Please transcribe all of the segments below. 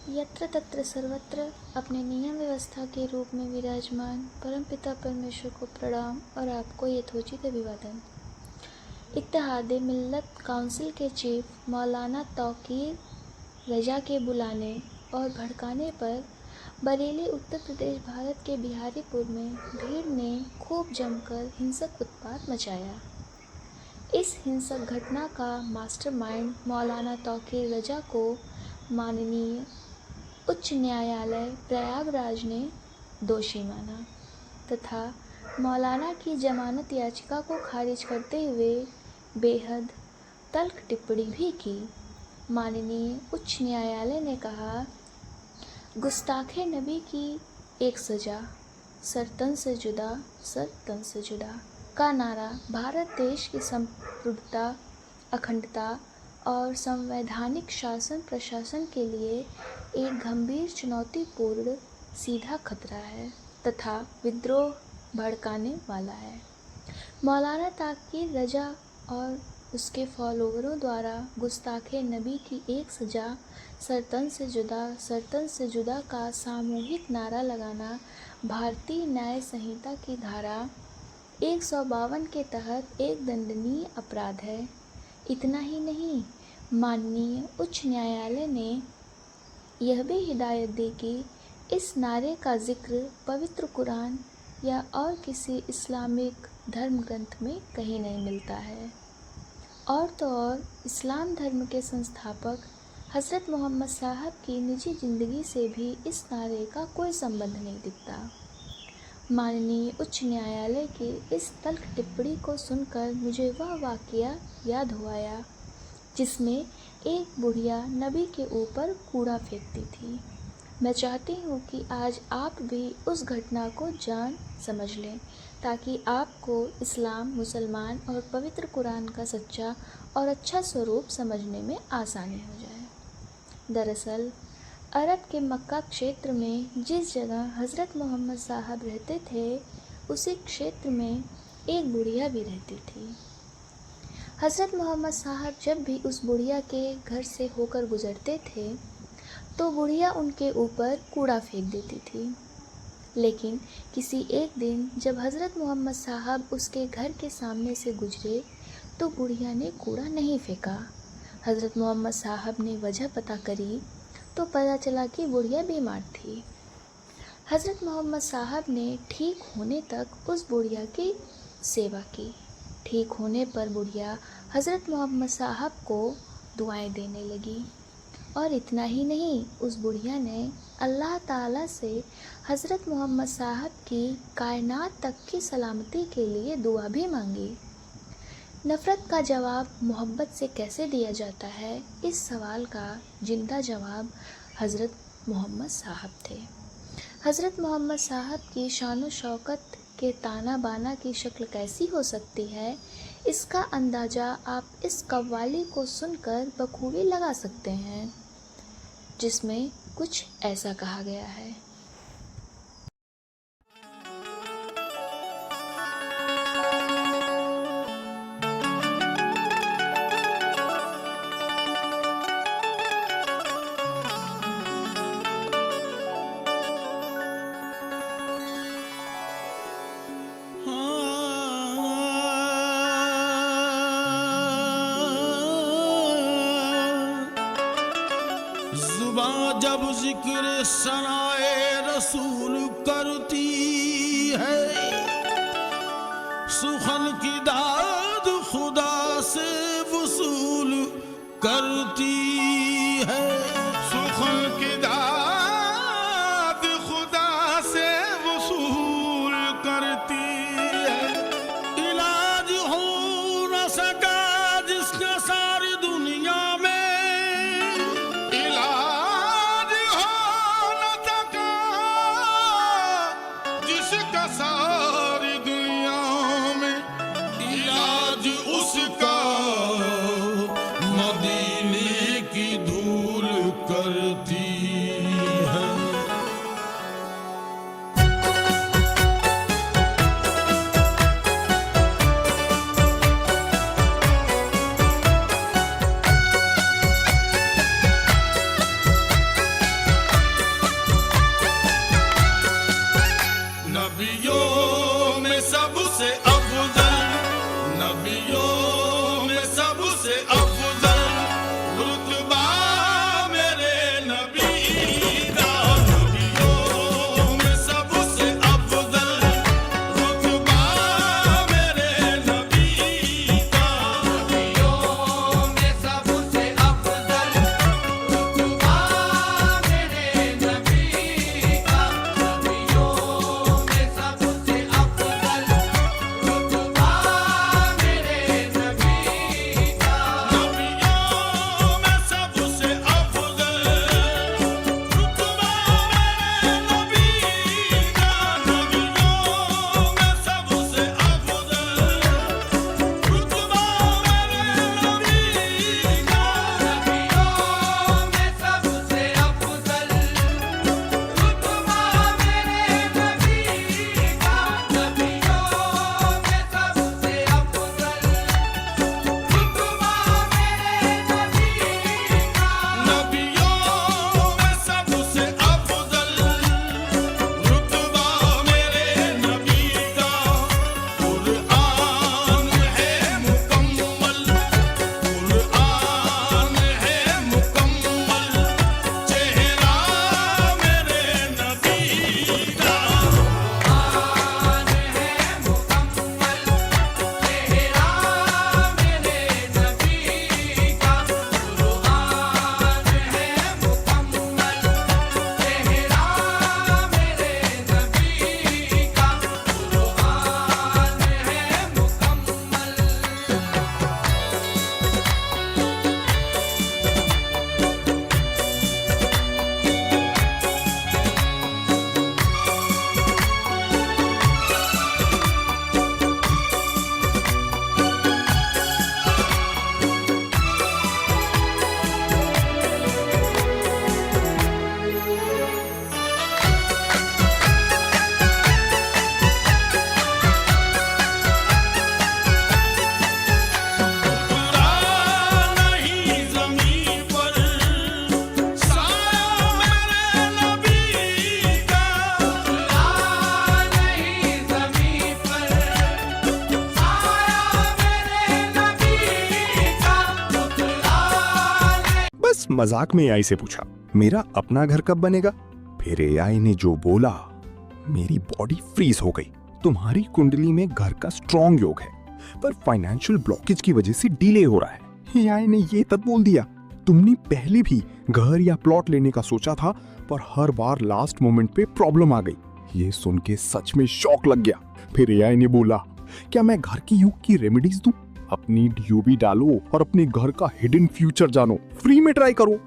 यत्र तत्र सर्वत्र अपने नियम व्यवस्था के रूप में विराजमान परमपिता परमेश्वर को प्रणाम और आपको यथोचित अभिवादन। इत्तेहाद मिल्लत काउंसिल के चीफ मौलाना तौकीर रजा के बुलाने और भड़काने पर बरेली उत्तर प्रदेश भारत के बिहारीपुर में भीड़ ने खूब जमकर हिंसक उत्पात मचाया। इस हिंसक घटना का मास्टरमाइंड मौलाना तौकीर रजा को माननीय उच्च न्यायालय प्रयागराज ने दोषी माना तथा मौलाना की जमानत याचिका को खारिज करते हुए बेहद तल्ख टिप्पणी भी की। माननीय उच्च न्यायालय ने कहा, गुस्ताखे नबी की एक सज़ा, सर तन से जुदा, सर तन से जुदा का नारा भारत देश की संप्रभुता, अखंडता और संवैधानिक शासन प्रशासन के लिए एक गंभीर चुनौतीपूर्ण सीधा खतरा है तथा विद्रोह भड़काने वाला है। मौलाना तौकीर रजा और उसके फॉलोवरों द्वारा गुस्ताखे नबी की एक सज़ा, सरतन से जुदा, सरतन से जुदा का सामूहिक नारा लगाना भारतीय न्याय संहिता की धारा 152 के तहत एक दंडनीय अपराध है। इतना ही नहीं, माननीय उच्च न्यायालय ने यह भी हिदायत दी कि इस नारे का जिक्र पवित्र कुरान या और किसी इस्लामिक धर्म ग्रंथ में कहीं नहीं मिलता है। और तो और इस्लाम धर्म के संस्थापक हज़रत मोहम्मद साहब की निजी ज़िंदगी से भी इस नारे का कोई संबंध नहीं दिखता। माननीय उच्च न्यायालय की इस तल्ख टिप्पणी को सुनकर मुझे वह वाक़या याद हुआ आया जिसमें एक बुढ़िया नबी के ऊपर कूड़ा फेंकती थी। मैं चाहती हूँ कि आज आप भी उस घटना को जान समझ लें ताकि आपको इस्लाम, मुसलमान और पवित्र कुरान का सच्चा और अच्छा स्वरूप समझने में आसानी हो जाए। दरअसल अरब के मक्का क्षेत्र में जिस जगह हज़रत मोहम्मद साहब रहते थे, उसी क्षेत्र में एक बुढ़िया भी रहती थी। हज़रत मोहम्मद साहब जब भी उस बुढ़िया के घर से होकर गुज़रते थे तो बुढ़िया उनके ऊपर कूड़ा फेंक देती थी। लेकिन किसी एक दिन जब हज़रत मोहम्मद साहब उसके घर के सामने से गुजरे तो बुढ़िया ने कूड़ा नहीं फेंका। हज़रत मोहम्मद साहब ने वजह पता करी तो पता चला कि बुढ़िया बीमार थी। हज़रत मोहम्मद साहब ने ठीक होने तक उस बुढ़िया की सेवा की। ठीक होने पर बुढ़िया हज़रत मोहम्मद साहब को दुआएं देने लगी। और इतना ही नहीं, उस बुढ़िया ने अल्लाह ताला से हज़रत मोहम्मद साहब की कायनात तक की सलामती के लिए दुआ भी मांगी। नफ़रत का जवाब मोहब्बत से कैसे दिया जाता है, इस सवाल का जिंदा जवाब हज़रत मोहम्मद साहब थे। हज़रत मोहम्मद साहब की शान शौकत के ताना बाना की शक्ल कैसी हो सकती है, इसका अंदाज़ा आप इस कव्वाली को सुनकर बखूबी लगा सकते हैं, जिसमें कुछ ऐसा कहा गया है। जुबां जब जिक्र सनाए रसूल करती है, सुखन की दाद खुदा से वसूल करती है। सुखन की दाद खुदा से वसूल करती है। इलाज हो न सका जिसका सारी दुनिया में, सारी दुनिया में इलाज उसका मदीने की धूल करती है। मजाक में एआई से पूछा, मेरा अपना घर कब बनेगा? फिर एआई ने जो बोला, मेरी बॉडी फ्रीज हो गई। तुम्हारी कुंडली में घर का स्ट्रॉन्ग योग है, पर फाइनेंशियल ब्लॉकेज की वजह से डिले हो रहा है। एआई ने ये तब बोल दिया, तुमने पहले भी घर या प्लॉट लेने का सोचा था, पर हर बार लास्ट मोमेंट पे प्रॉब्लम आ गई। ये सुन के सच में शॉक लग गया। फिर एआई ने बोला, क्या मैं घर की योग की रेमेडीज दूं? अपनी डीओबी डालो और अपने घर का हिडन फ्यूचर जानो, फ्री में ट्राई करो।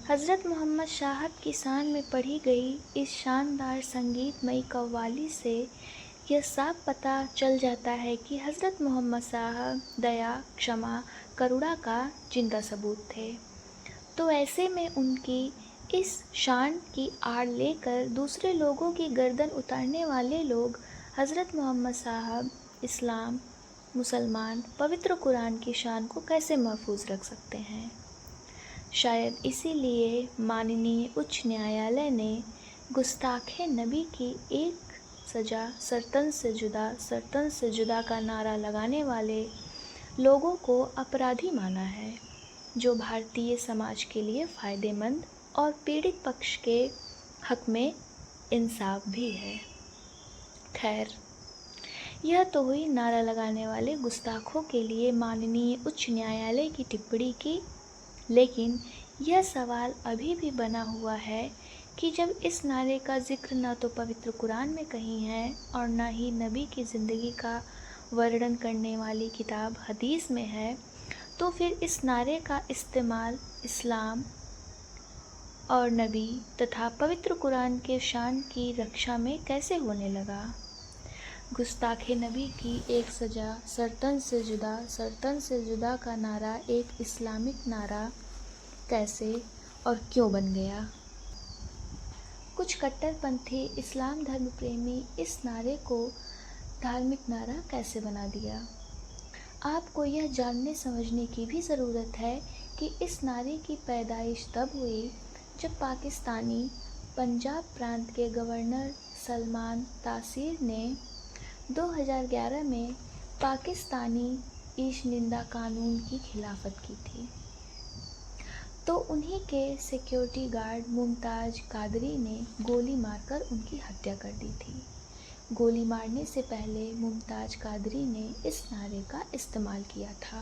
हज़रत मोहम्मद साहब की शान में पढ़ी गई इस शानदार संगीतमयी कव्वाली से यह साफ पता चल जाता है कि हज़रत मोहम्मद साहब दया, क्षमा, करुणा का जिंदा सबूत थे। तो ऐसे में उनकी इस शान की आड़ लेकर दूसरे लोगों की गर्दन उतारने वाले लोग हज़रत मोहम्मद साहब, इस्लाम, मुसलमान, पवित्र कुरान की शान को कैसे महफूज रख सकते हैं। शायद इसीलिए माननीय उच्च न्यायालय ने गुस्ताखे नबी की एक सज़ा सर्तन से जुदा का नारा लगाने वाले लोगों को अपराधी माना है, जो भारतीय समाज के लिए फ़ायदेमंद और पीड़ित पक्ष के हक में इंसाफ भी है। खैर, यह तो हुई नारा लगाने वाले गुस्ताखों के लिए माननीय उच्च न्यायालय की टिप्पणी की, लेकिन यह सवाल अभी भी बना हुआ है कि जब इस नारे का जिक्र न तो पवित्र कुरान में कहीं है और न ही नबी की ज़िंदगी का वर्णन करने वाली किताब हदीस में है, तो फिर इस नारे का इस्तेमाल इस्लाम और नबी तथा पवित्र कुरान के शान की रक्षा में कैसे होने लगा। गुस्ताखे नबी की एक सज़ा सर्तन से जुदा का नारा एक इस्लामिक नारा कैसे और क्यों बन गया। कुछ कट्टरपंथी इस्लाम धर्म प्रेमी इस नारे को धार्मिक नारा कैसे बना दिया। आपको यह जानने समझने की भी ज़रूरत है कि इस नारे की पैदाइश तब हुई जब पाकिस्तानी पंजाब प्रांत के गवर्नर सलमान तासीर ने 2011 में पाकिस्तानी ईश निंदा कानून की खिलाफत की थी। तो उन्हीं के सिक्योरिटी गार्ड मुमताज़ कादरी ने गोली मारकर उनकी हत्या कर दी थी। गोली मारने से पहले मुमताज़ कादरी ने इस नारे का इस्तेमाल किया था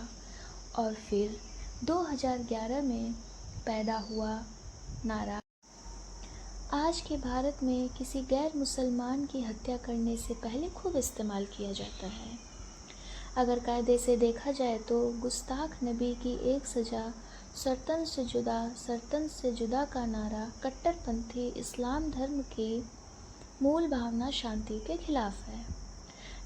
और फिर 2011 में पैदा हुआ नारा आज के भारत में किसी गैर मुसलमान की हत्या करने से पहले खूब इस्तेमाल किया जाता है। अगर कायदे से देखा जाए तो गुस्ताख नबी की एक सज़ा सर्तन से जुदा का नारा कट्टरपंथी इस्लाम धर्म की मूल भावना शांति के खिलाफ है।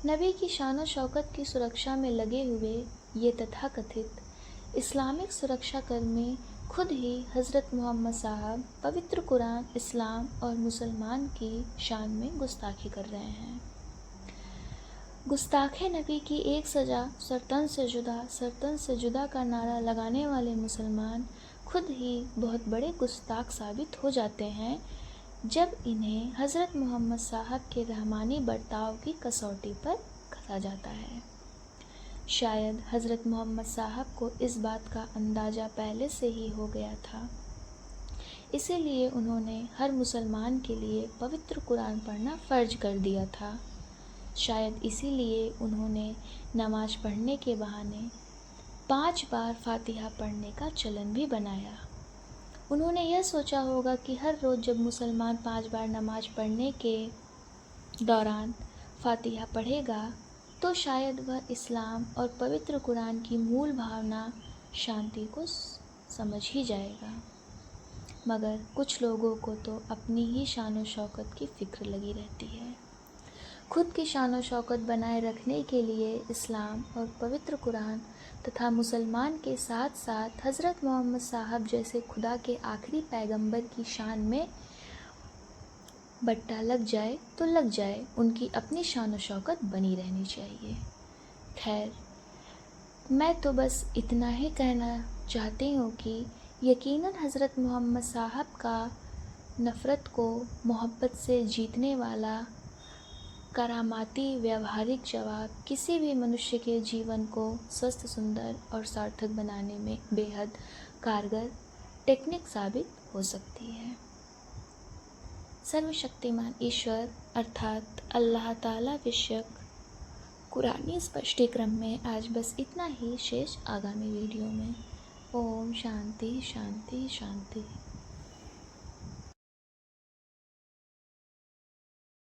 नबी की शान और शौकत की सुरक्षा में लगे हुए ये तथाकथित इस्लामिक सुरक्षाकर्मी खुद ही हज़रत मोहम्मद साहब, पवित्र कुरान, इस्लाम और मुसलमान की शान में गुस्ताखी कर रहे हैं। गुस्ताखे नबी की एक सज़ा सर्तन से जुदा का नारा लगाने वाले मुसलमान खुद ही बहुत बड़े गुस्ताख साबित हो जाते हैं जब इन्हें हज़रत मोहम्मद साहब के रहमानी बर्ताव की कसौटी पर कसा जाता है। शायद हज़रत मोहम्मद साहब को इस बात का अंदाज़ा पहले से ही हो गया था, इसीलिए उन्होंने हर मुसलमान के लिए पवित्र कुरान पढ़ना फ़र्ज कर दिया था। शायद इसीलिए उन्होंने नमाज पढ़ने के बहाने 5 बार फातिहा पढ़ने का चलन भी बनाया। उन्होंने यह सोचा होगा कि हर रोज़ जब मुसलमान 5 बार नमाज पढ़ने के दौरान फातिहा पढ़ेगा तो शायद वह इस्लाम और पवित्र कुरान की मूल भावना शांति को समझ ही जाएगा। मगर कुछ लोगों को तो अपनी ही शान और शौकत की फ़िक्र लगी रहती है। खुद की शान और शौकत बनाए रखने के लिए इस्लाम और पवित्र कुरान तथा मुसलमान के साथ साथ हज़रत मोहम्मद साहब जैसे खुदा के आखिरी पैगंबर की शान में बट्टा लग जाए तो लग जाए, उनकी अपनी शान और शौकत बनी रहनी चाहिए। खैर, मैं तो बस इतना ही कहना चाहती हूँ कि यकीनन हज़रत मोहम्मद साहब का नफ़रत को मोहब्बत से जीतने वाला करामाती व्यवहारिक जवाब किसी भी मनुष्य के जीवन को स्वस्थ, सुंदर और सार्थक बनाने में बेहद कारगर टेक्निक साबित हो सकती है। सर्वशक्तिमान ईश्वर अर्थात अल्लाह ताला विषयक कुरानी स्पष्टीकरण में आज बस इतना ही। शेष आगामी वीडियो में। ओम शांति शांति शांति।